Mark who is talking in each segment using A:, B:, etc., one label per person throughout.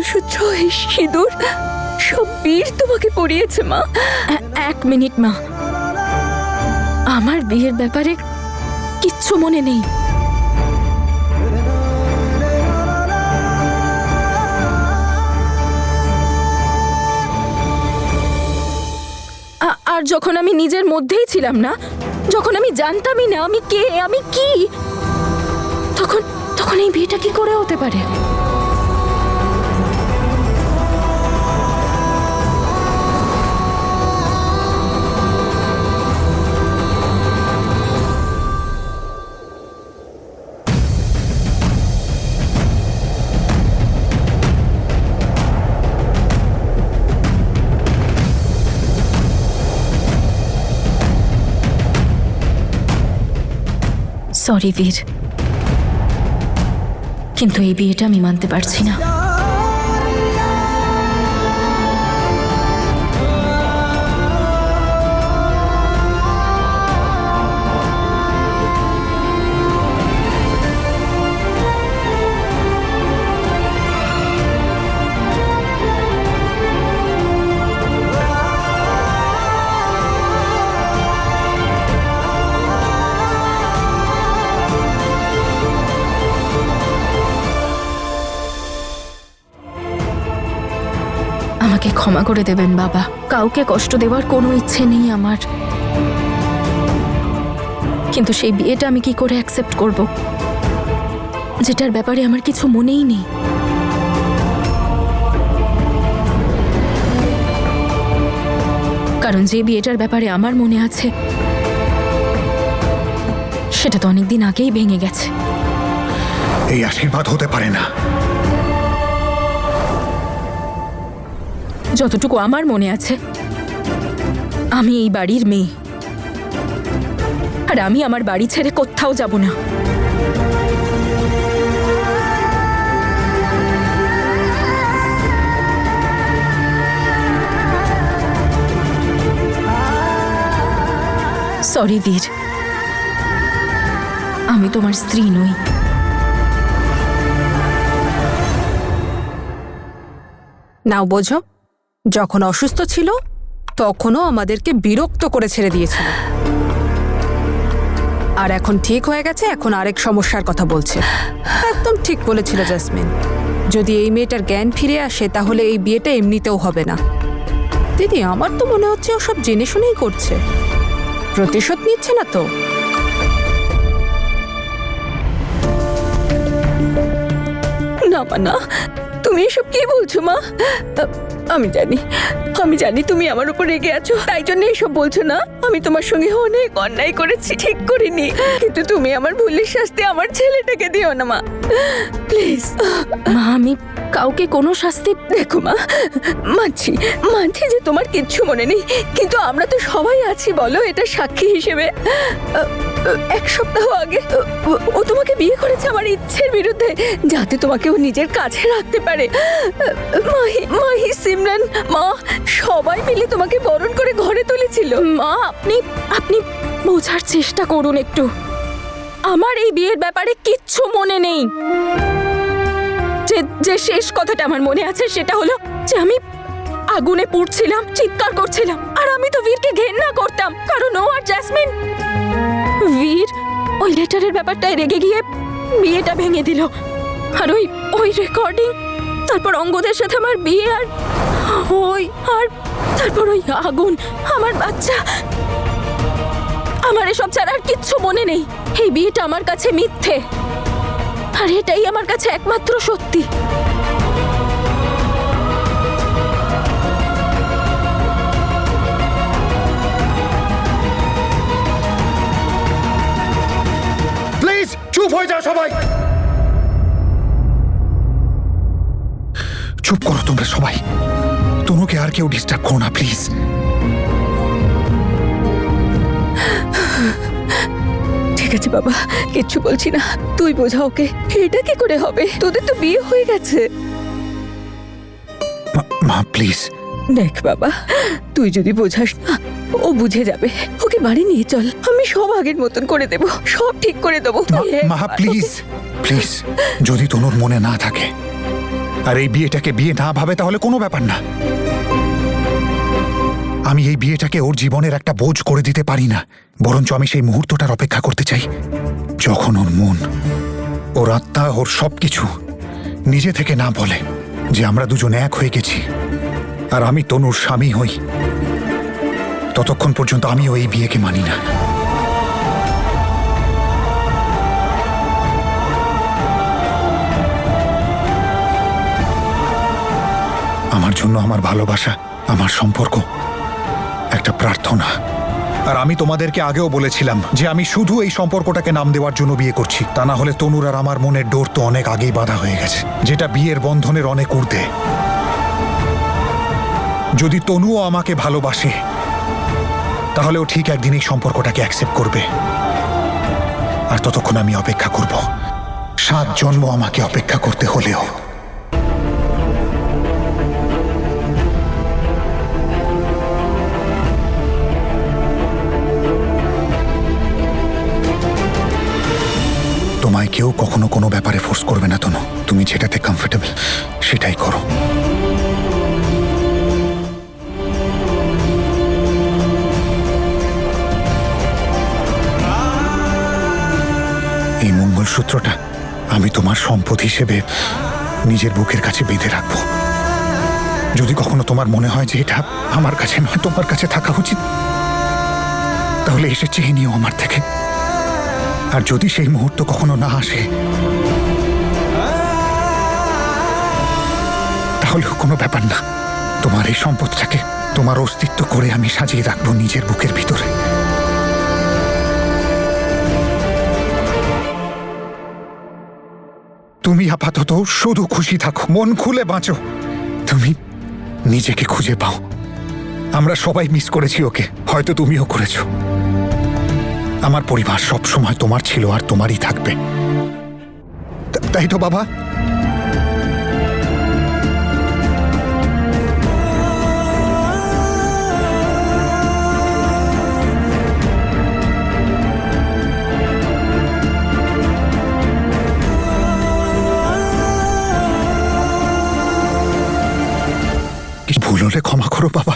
A: মঙ্গলসূত্র, এই সিঁদুর সব বীর তোমাকে পরিয়েছে মা।
B: এক মিনিট মা, আমার বিয়ের ব্যাপারে কিচ্ছু মনে নেই। আর যখন আমি নিজের মধ্যেই ছিলাম না, যখন আমি জানতামই না আমি কে, আমি কি, তখন তখন এই বিয়েটা কি করে হতে পারে? সরি বীর, কিন্তু এই বিয়েটা আমি মানতে পারছি না। আমাকে ক্ষমা করে দেবেন বাবা, কাউকে কষ্ট দেওয়ার কোনো ইচ্ছে নেই আমার, কিন্তু সেই বিয়েটা আমি কি করে অ্যাকসেপ্ট করব, যেটার ব্যাপারে আমার কিছু মনেই নেই। কারণ যে বিয়েটার ব্যাপারে আমার মনে আছে সেটা তো অনেকদিন আগেই ভেঙে গেছে।
C: এই আশীর্বাদ হতে পারে না।
B: যতটুকু আমার মনে আছে, আমি এই বাড়ির মেয়ে, আর আমি আমার বাড়ি ছেড়ে কোথাও যাব না। সরি বীর, আমি তোমার স্ত্রী নই।
D: নাও বোঝো, যখন অসুস্থ ছিল তখনও আমাদেরকে বিরক্ত করে ছেড়ে দিয়েছিল, আর এখন ঠিক হয়ে গেছে, এখন আরেক সমস্যার কথা বলছে। একদম ঠিক বলেছিল জেসমিন, যদি এই মেয়েটার জ্ঞান ফিরে আসে তাহলে এই বিয়েটা এমনিতেও হবে না। দিদি, আমার তো মনে হচ্ছে ও সব জেনে শুনেই করছে, প্রতিশোধ নিচ্ছে না তো?
A: না মা, না, তুমি এসব কি বলছো মা? আমি জানি তুমি আমার উপর রেগে আছো, তাই জন্য এসব বলছো না। আমি তোমার সঙ্গে অনেক অন্যায় করেছি, ঠিক করিনি, কিন্তু তুমি আমার ভুলের শাস্তি আমার ছেলেটাকে দিও না মা, প্লিজ।
B: মা, আমি কাউকে কোনো শাস্তি...
A: দেখো মা, মানছি যে তোমার কিচ্ছু মনে নেই, কিন্তু আমরা তো সবাই আছি বলো, এটা সাক্ষী হিসেবে। এক সপ্তাহ আগে ও তোমাকে বিয়ে করেছে আমার ইচ্ছের বিরুদ্ধে, যাতে তোমাকে ও নিজের কাছে রাখতে পারে। মাহি, সিমরান, মা সবাই মিলে তোমাকে বরণ করে ঘরে তুলেছিল।
B: মা, আপনি বোঝার চেষ্টা করুন একটু, আমার এই বিয়ের ব্যাপারে কিচ্ছু মনে নেই। যে শেষ কথাটা আমার মনে আছে সেটা হলো যে আমি আগুনে পুড়ছিলাম, চিৎকার করছিলাম, আর আমি তো বীরকে ঘেন্না করতাম, কারণ ও আর জেসমিন... বীর ওই লেটারের ব্যাপারটায় রেগে গিয়ে বিয়েটা ভেঙে দিল, আর ওই রেকর্ডিং, তারপর অঙ্গদের সাথে আমার বিয়ে, আর তারপর ওই আগুন, আমার বাচ্চা। আমার এসব ছাড়া আর কিচ্ছু মনে নেই। এই বিয়েটা আমার কাছে মিথ্যে, আর এটাই আমার কাছে একমাত্র সত্যি।
C: প্লিজ চুপ হয়ে যাও সবাই, চুপ করো তোমরা সবাই। তনুকে আর কেউ ডিস্টার্ব করো না প্লিজ।
A: ঠিক আছে বাবা, কিচ্ছু বলছি না, তুই বোঝা ওকে। এটা কি করে হবে? তোদের তো বিয়ে হয়ে গেছে।
C: মা প্লিজ।
A: দেখ বাবা, তুই যদি বোঝাস না, ও বুঝে যাবে। ওকে বাড়ি নিয়ে চল, আমি সব আগের মতন করে দেব, সব ঠিক করে দেবো।
C: মা প্লিজ প্লিজ, যদি তনুর মনে না থাকে আর এই বিয়েটাকে বিয়ে না ভাবে তাহলে কোনো ব্যাপার না। আমি এই বিয়েটাকে ওর জীবনের একটা বোঝ করে দিতে পারি না, বরঞ্চ আমি সেই মুহূর্তটার অপেক্ষা করতে চাই যখন ওর মন, ওর আত্মা, ওর সবকিছু নিজে থেকে না বলে যে আমরা দুজন এক হয়ে গেছি আর আমি তনুর স্বামী হই। ততক্ষণ পর্যন্ত আমিও এই বিয়েকে মানি না। আমার জন্য আমার ভালোবাসা, আমার সম্পর্ক একটা প্রার্থনা। আর আমি তোমাদেরকে আগেও বলেছিলাম যে আমি শুধু এই সম্পর্কটাকে নাম দেওয়ার জন্য বিয়ে করছি, তা না হলে তনুর আর আমার মনের ডোর তো অনেক আগেই বাঁধা হয়ে গেছে, যেটা বিয়ের বন্ধনের অনেক ঊর্ধ্বে। যদি তনুও আমাকে ভালোবাসে তাহলেও ঠিক একদিন এই সম্পর্কটাকে অ্যাকসেপ্ট করবে। আর ততক্ষণ আমি অপেক্ষা করব, 7 জন্ম আমাকে অপেক্ষা করতে হলেও। তোমায় কেউ কখনো কোনো ব্যাপারে ফোর্স করবে না তনু। তুমি যেটাতে কমফোর্টেবল সেটাই করো। এই মঙ্গলসূত্রটা আমি তোমার সম্পদ হিসেবে নিজের বুকের কাছে বেঁধে রাখবো। যদি কখনো তোমার মনে হয় যে এটা আমার কাছে নয়, তোমার কাছে থাকা উচিত, তাহলে এসে চেয়ে নিও আমার থেকে। আর যদি সেই মুহূর্ত কখনো না আসে তাহলেও কোনো ব্যাপার না, তোমার এই সম্পদটাকে তোমার অস্তিত্ব করে আমি সাজিয়ে রাখবো নিজের বুকের ভিতরে। তুমি আপাতত শুধু খুশি থাকো, মন খুলে বাঁচো, তুমি নিজেকে খুঁজে পাও। আমরা সবাই মিস করেছি ওকে, হয়তো তুমিও করেছো। আমার পরিবার সব সময় তোমার ছিল আর তোমারই থাকবে, তাই তো বাবা? কিছু ভুল হলে ক্ষমা করো বাবা।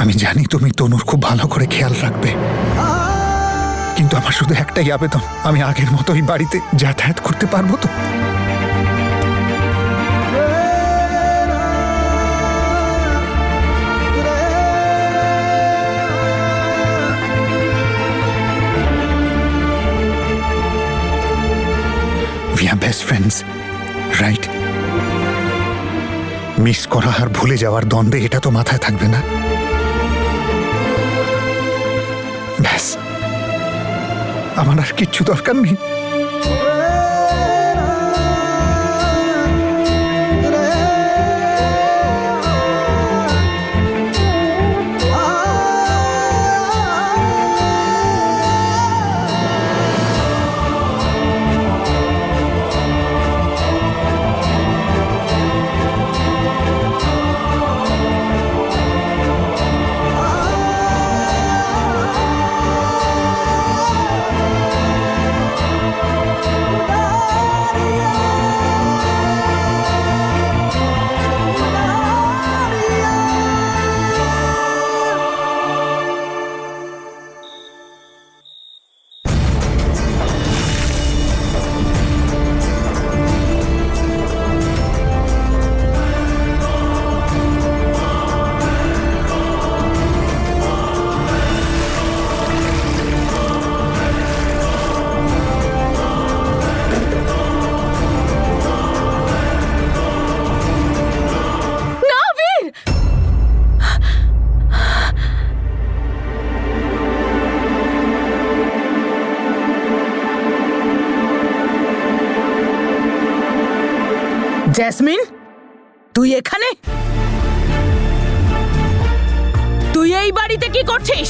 C: আমি জানি তুমি তনুর খুব ভালো করে খেয়াল রাখবে, কিন্তু আমার শুধু একটাই আবেদন, আমি আগের মতোই বাড়িতে যাতায়াত করতে পারবো তো? We are best friends, right? Miss করা আর ভুলে যাওয়ার দ্বন্দ্বে এটা তো মাথায় থাকবে না। ব্যাস, আমার আর কিচ্ছু দরকার নেই।
E: জেসমিন, তুই এখানে? তুই এই বাড়িতে কি করছিস?